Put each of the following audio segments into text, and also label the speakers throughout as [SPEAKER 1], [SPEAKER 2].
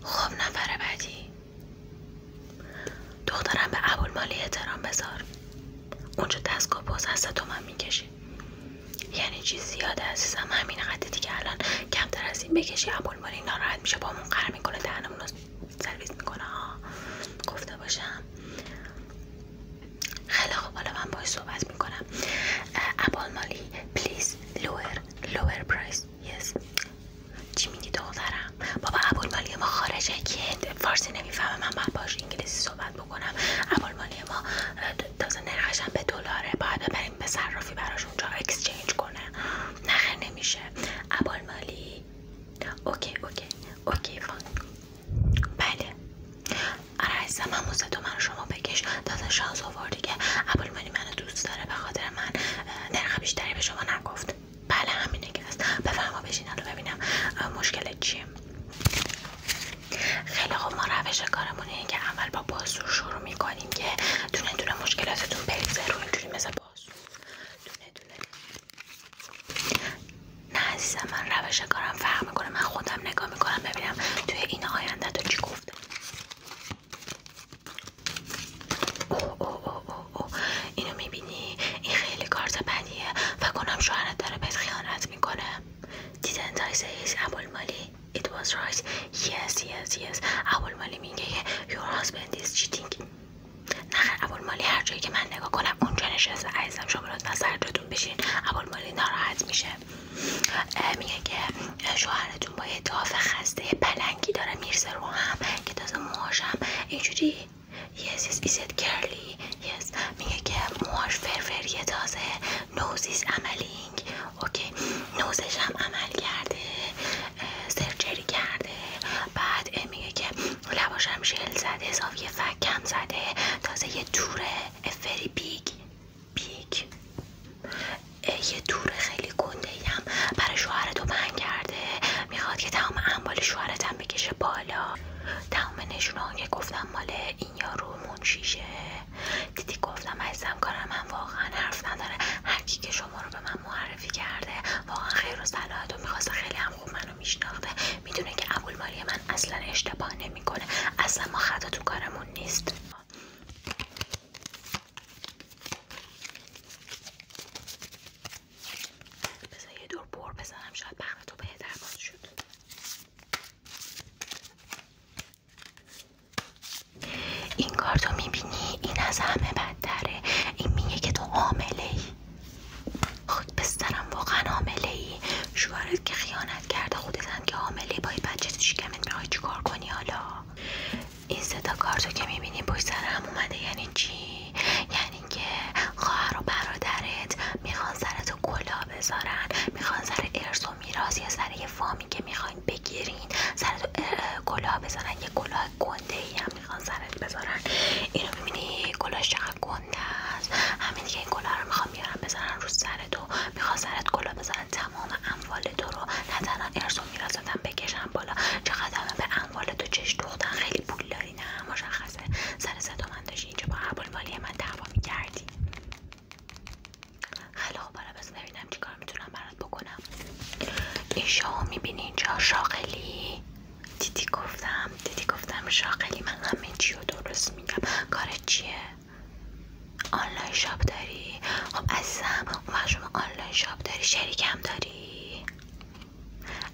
[SPEAKER 1] خب نفر بعدی. دخترم به ابوالمالی احترام بذار. اونجا دستگاه باز هست تومن میکشی. یعنی چی زیاده عزیزم؟ همین قدر دیگه. الان کمتر از این بکشی ابوالمالی ناراحت میشه، با همون قهر میکنه، دهنمون رو سرویس میکنه ها. گفته باشم. خیلی خوب، حالا من باهاش صحبت میکنم. ابوالمالی پلیز لور پرایس. یس. چی میگی دخترم؟ بابا ابوالمالی ما خارجه که فارسی نمیفهمه، من باید باهاش انگلیسی صحبت بکنم. ابوالمالی ما تازه نرخش هم به دلاره، باید ببریم به صرافی براش اونجا اکسچنج کنه. نه خیر نمیشه. ابوالمالی اوکی فاین. بله آره عزیزم، من موزه من رو شما بکش. تازه شانس آوردی که ابوالمالی منو دوست داره، به خاطر من نرخ بیشتری به شما نگفت. بله همینه که هست. بفرما بشین حالا ببینم مشکلت چیه. خیلی خوب، ما روش کارمون اینه که اول با بازور شروع میکنیم که دونه دونه مشکلاتتون بریزه رو، اینجوری مثل بازور دونه دونه. نه عزیزم، من روش کارم فرق میکنه. من خودم نگاه میکنم ببینم توی این آینده تو چی گفته. اوه اینو میبینی؟ این خیلی کارت بدیه. فکر کنم شوهرت داره بهت خیانت میکنه. Didn't I say it's ابوالمالی؟ It was right. Yes. ابوالمالی میگه your husband is cheating. نه ابوالمالی هر جایی که من نگاه کنم اونجا نشسته. عزیزم شما لطفا سر جاتون بشین. ابوالمالی ناراحت میشه. میگه که شوهرتون با یه داف خسته پلنگی داره میرسه رو هم که تازه موهاشم اینجوری. Yes, is it curly? Yes. میگه که موهاش فرفریه تازه. nose is عملینگ. اوکی نوزش هم عمل کرده، سرجری کرده. بعد میگه که لباش هم ژل زده، اضافی فک کم زده، تازه یه توره very big یه توره خیلی گنده هم برای شوهرتو پهن کرده. میخواد که تمام اموال شوهرتم بکشه بالا. تمام نشونه که گفتم مال این یارو منشیشه. دیدی گفتم عزیزم کارم من واقعا حرف نداره. هر کی که شما رو به من معرفی کرده واقعا خیر و صلاحتو میخواسته، خیلی هم خوب منو میشناخته، میدونه که ابوالمالی من اصلا اشتباه نمیکنه. اصلا ما خطا تو کارمون نیست. بذار یه دور بر بزنم، شاید بخت تو بهتر باز شد. این کارتو میبینی؟ این از همه بدتره. این میگه که تو حامله ای. خود بسترم واقعا حامله ای. شوهرت که خیانت کرده، خودت هم که حامله ای. باید بچه تو شکمت میخوای چی کار کنی حالا؟ این سه تا کارتو که میبینی پشت سر هم اومده یعنی چی؟ یعنی که خواهر و برادرت میخوان سرتو کلاه بذارن، میخوان سر ارث و میراث یا سر یه فامی که میخواین بگیرین سرتو کلاه بزنن. یه کلاه گنده ای هم میخوان سرت بذارن. اینو میبینی کلاهش چقدر گنده است؟ همین دیگه این کلاه رو میخوان بیارن بزنن رو سرتو. میخوان سرت کلاه بزنن، تمام اموال تو رو نه تنها ارث و میراثت هم بکشن بالا. چقدر همه به اموال تو چش دوختن. خیلی پول داری نه؟ مشخصه. سر صدا من داشتی اینجا با ابوالمالی من دعوا میکردی. خیلی خوب، حالا بس ببینم چی کار میتونم برات بکنم. این شاهو میبینی اینجا؟ شاغلی. دیدی گفتم شاغلی. من همه چی رو درست میگم. کارت چیه؟ آنلاین شاپ داری؟ خب عزیزم اون وقت شما آنلاین شاپ داری، شریکم داری؟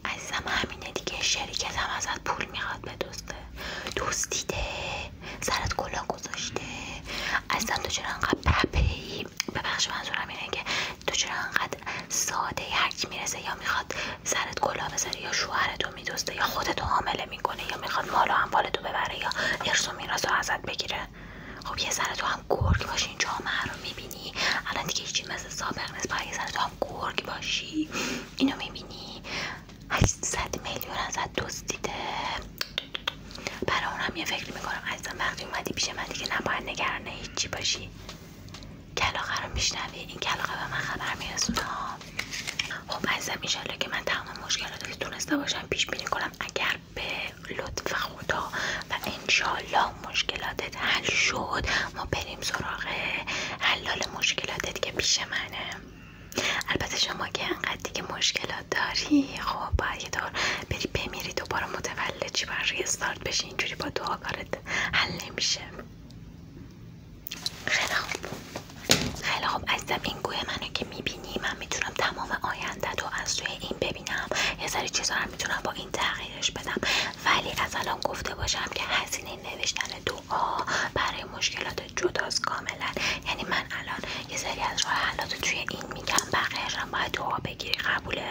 [SPEAKER 1] عزیزم همینه دیگه، شریکت هم ازت پول میخواد بدزده. دزدیده، سرت کلاه گذاشته. عزیزم تو چرا انقدر پپه‌ای؟ ببخش منظورم اینه که تو چرا انقدر ساده؟ هر کی میرسه یا میخواد سرت کلاه بذاره یا شوهرتو میدزده یا خودتو حامله میکنه یا میخواد مال و اموالتو ببره یا ارث و میراثو ازت بگیره. خب یه ذره تو هم گرگ باشی. این جامعه رو میبینی؟ الان دیگه هیچی مثل سابق نیست. باید یه ذره تو هم گرگ باشی. اینو میبینی؟ 800 میلیون ازت دزدیده. برای اونم یه فکر میکنم عزیزم وقتی اومدی پیش من دیگه نباید نگران هیچی باشی. کلاغه رو میشنوی؟ این کلاغه به من خبر میرسونه. خب عزیزم انشالله که من تمام مشکلات رو تونسته باشم پیش بینی کنم. اگر به لطف خدا و انشالله مشکلاتت حل شد ما بریم سراغ حلال مشکلاتت که پیش منه. البته شما که انقدر دیگه مشکلات داری خب باید یه دور بری بمیری دوباره متولد چی بر ریستارت بشه اینجوری با دعا کارت حل نمیشه. خیلی خوب خیلی خوب عزیزم، این گوی منو که میبینی من میتونم تمام آینده تو از توی این ببینم، یه سری چیزا رو میتونم با این تغییرش بدم، ولی از الان گفته باشم که هزینه نوشتن دعا برای مشکلات جداست کاملا. یعنی من الان یه سری از راه حلاتو توی این میگم، بقیه‌اش هم باید دعا بگیری. قبوله؟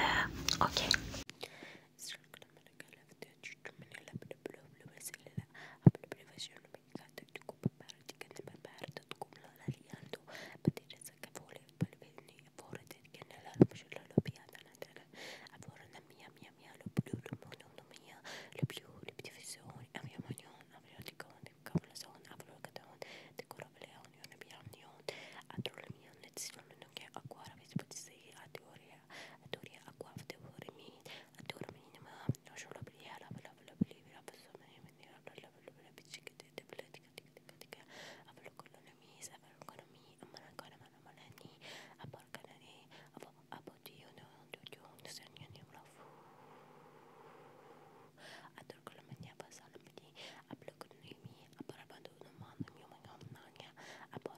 [SPEAKER 1] اوکی.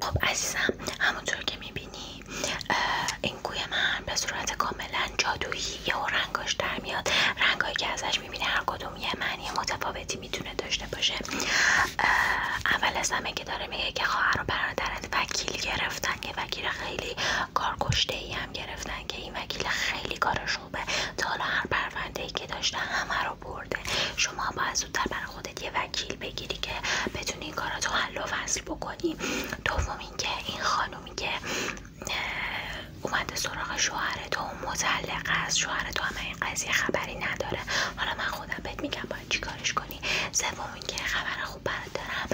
[SPEAKER 1] خب عزیزم، همونطور که میبینی این گوی من به صورت کاملا جادویی و رنگاش در میاد. رنگایی که ازش میبینی هر کدوم یه معنی متفاوتی میتونه داشته باشه. اول از همه که داره میگه که خواهر و برادرت وکیل گرفتن، یه وکیل خیلی کارکشته‌ای هم گرفتن که این وکیل خیلی کارش خوبه، تا حالا هر پرونده‌ای که داشته همه رو برده. شما باید زودتر برای خودت یه وکیل بگیری که بتونی این کاراتو حل و فصل بکنی. دوم اینکه این خانومی که اومده سراغ شوهرت و مطلق است، شوهرت هم این قضیه خبری نداره. حالا من خودم بهت میگم باید چی کارش کنی. سوم اینکه خبر خوب برات دارم،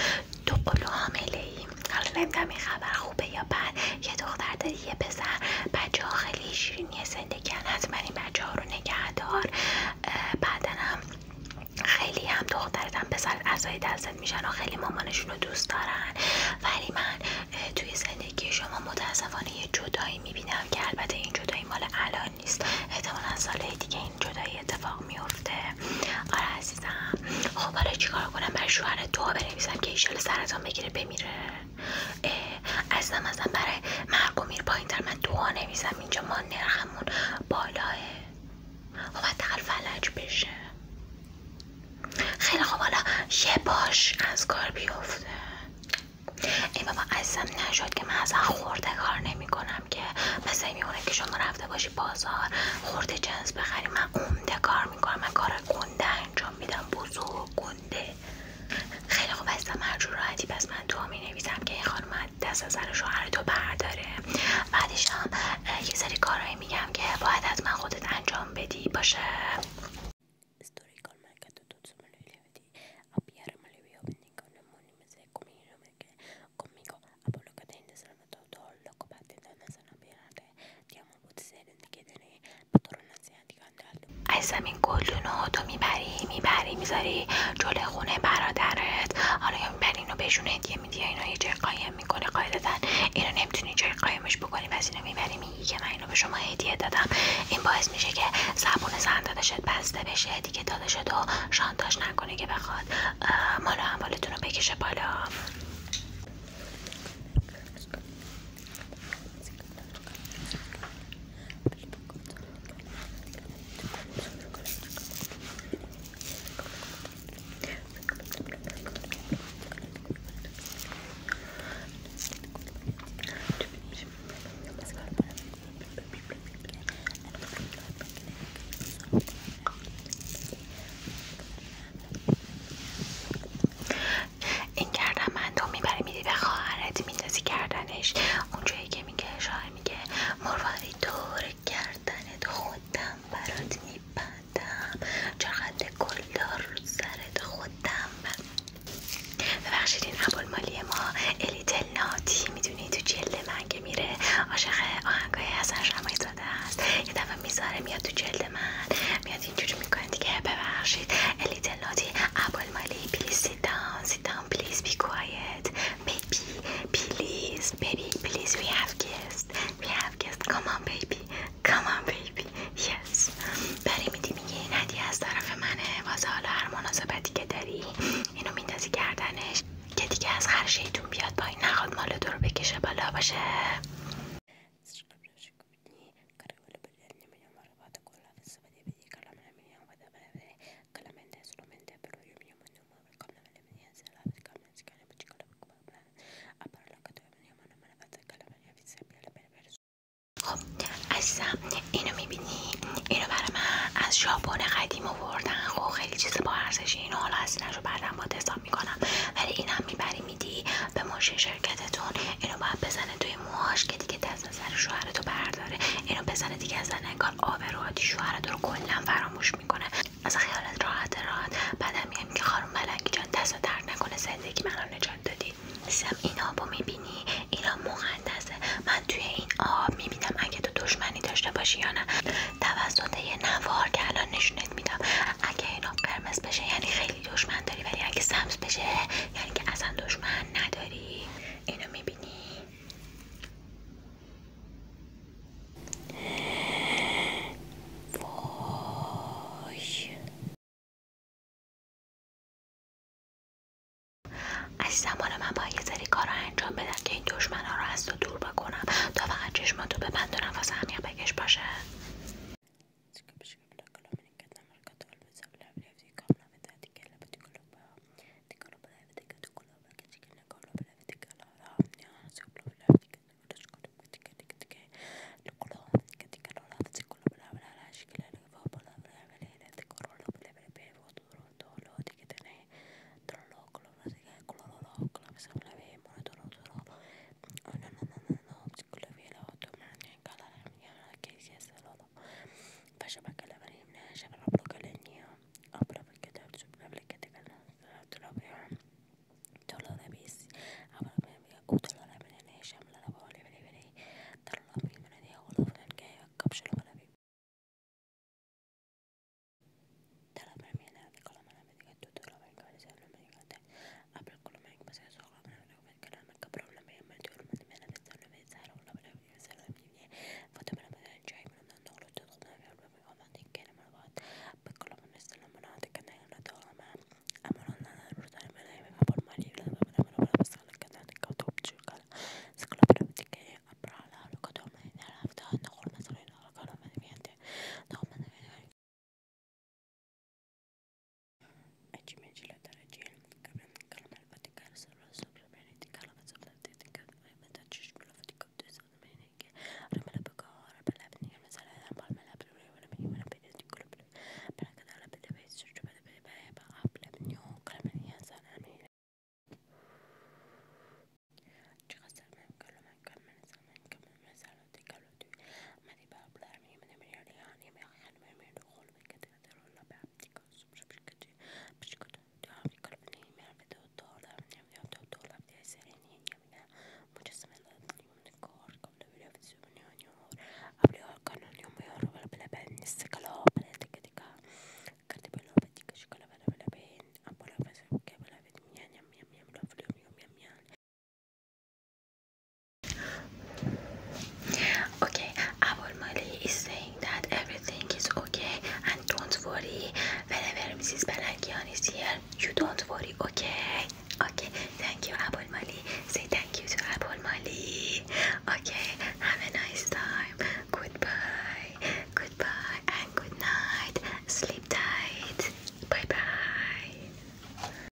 [SPEAKER 1] تو قلو حامله ای. حالا نمیدونم این خبر خوبه یا بد. یه دختر داری یه پسر، بچه ها خیلی شیرینی زندگیان، حتما این بچه ها رو نگه دار. بعدنم خیلی هم دخترت هم پسر عصای دستت میشن و خیلی مامانشون رو دوست دارن. ولی من توی زندگی شما متاسفانه یه جدایی میبینم که البته این جدایی مال الان نیست، احتمالا سالهای دیگه این جدایی اتفاق میفته. آره عزیزم. خب حالا چیکار کنم؟ برای شوهرت دعا بنویسم که ایشالا سرطان بگیره بمیره؟ عزیزم اصلا برای مرگ و میر پایین تر من دعا نویسم؟ اینجا ما نرخمون بالاه، خب حداقل فلج بشه. خیلی خب حالا یه باش از کار بیفته. ای بابا عزیزم، نشد که من اصلا خورده کار نمی کنم که مثل میمونه که شما رفته باشی بازار خورده جنس بخری. من عمده کار میکنم، من کار گنده انجام میدم، بزرگ گنده. خیلی خوب عزیزم، هر جور راحتی. پس من دعا می نویسم که این خانم دست از سر شوهرتو برداره. بعدش هم یه سری کارهایی میگم که باید حتما خودت انجام بدی باشه. عزیزم این گلدونو تو میبری میذاری جلوی خونه برادرت. حالا یا میبری اینو بهشون هدیه میدی یا اینو یه جای قایم میکنی. قاعدتا اینو نمیتونی جای قایمش بکنی، پس اینو میبری میگی که من اینو به شما هدیه دادم. این باعث میشه که زبون زن داداشت بسته بشه دیگه، داداشت رو شانتاژ نکنه که بخواد مال اموالتون رو بکشه بالا. این گردنبند که دیگه از خرشیتون بیاد پایین نخواد مال تو رو بکشه بالا باشه. خب عزیزم اینو میبینی؟ اینو برای من از ژاپن قدیم آوردن. خب خیلی چیز با ارزشی. اینو حالا هزینه‌شو بعدم باهات حساب میکنم، ولی اینم میبری میدی به ماشین شرکتتون. اینو باید بزنه توی موهاش که دیگه دست از سر شوهرتو برداره. اینو بزنه دیگه از انگار آبروهاتی شوهرت رو کلا فراموش میکنه. از خیالت راحت. بعدم میگم که خانم ملنگی جان دست درد نکنه، زندگی منو نجات دادی. مثلا این آبو میبینی؟ اینا مقدسه. من توی این آب میبینم اگه تو دشمنی داشته باشی یا نه. توسط یه نوار که الان نشونت میدم، اگه اینا قرمز بشه یعنی خیلی دشمن داری، ولی اگه سبز بشه یعنی که اصلا دشمن نداری. اینو میبینی؟ عزیزم حالا من باید یه سری کار رو انجام بدم که این دشمن ها رو از تو دور بکنم. تا فقط چشماتو ببند و نفس عمیق بکش باشه. Okay, Abul-Mali is saying that everything is okay and don't worry. Whenever Mrs. Balakian is here, you don't worry, okay? Okay, thank you, Abul.